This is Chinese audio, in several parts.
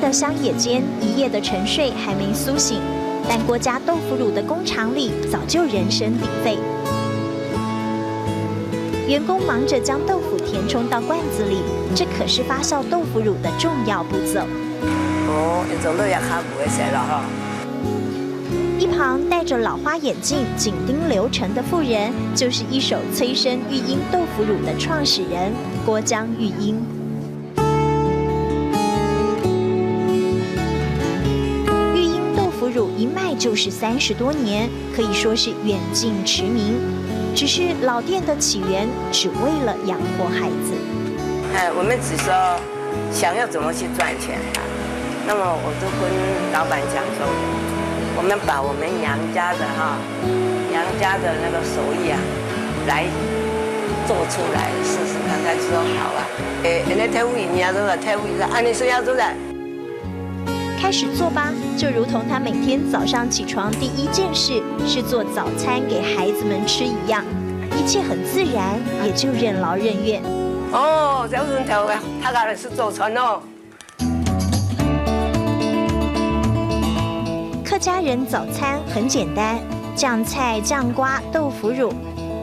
的乡野间，一夜的沉睡还没苏醒，但郭家豆腐乳的工厂里早就人声鼎沸。员工忙着将豆腐填充到罐子里，这可是发酵豆腐乳的重要步骤。哦，你做到也较不会使了哈。一旁戴着老花眼镜、紧盯流程的妇人，就是一手催生育婴豆腐乳的创始人郭江育婴。育婴豆腐乳一卖就是30多年，可以说是远近驰名。只是老店的起源只为了养活孩子。我们只说想要怎么去赚钱，那么我都跟老板讲说，我们把我们娘家的那个手艺啊，来做出来试试看。他说好啊，那太无营养了，太无营养，按你说要做的。开始做吧，就如同他每天早上起床第一件事是做早餐给孩子们吃一样，一切很自然，也就任劳任怨。哦，这人头他搞的是做船哦。客家人早餐很简单，酱菜、酱瓜、豆腐乳，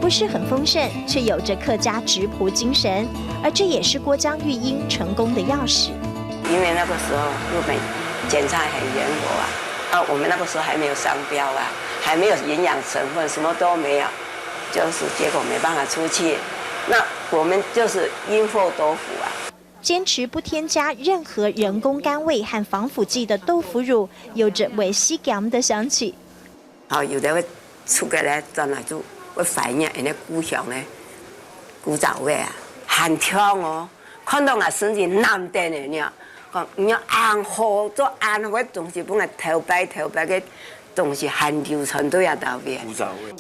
不是很丰盛，却有着客家质朴精神，而这也是郭江育婴成功的钥匙。因为那个时候日本检查很严格啊，我们那个时候还没有商标啊，还没有营养成分，什么都没有，就是结果没办法出去，那我们就是因祸得福啊。坚持不添加任何人工甘味和防腐剂的豆腐乳，有着微西甘的香气。有的会出个来，真係都會反映人哋故鄉咧古早味啊，很香哦，看到我身體難得的呢。你要按好多按嗰啲東西，本來頭擺嘅東西很流程都要到邊。古早味。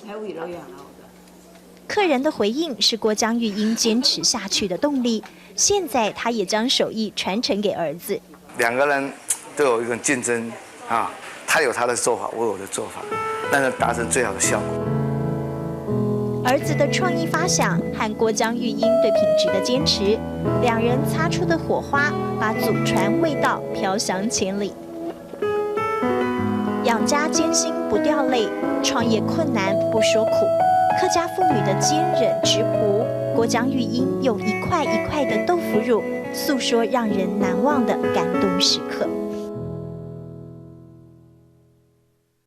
客人的回應是郭江育嬰堅持下去的動力。現在他也將手藝傳承給兒子。兩個人都有一個競爭啊，他有他的做法，我有我的做法，但是達成最好的效果。兒子的創意發想和郭江育嬰對品質的堅持，兩人擦出的火花，把祖傳味道飄香千里。養家艱辛不掉淚，創業困難不說苦。客家婦女的堅忍質樸，郭江育嬰用一塊一塊的豆腐乳，訴說讓人難忘的感動時刻。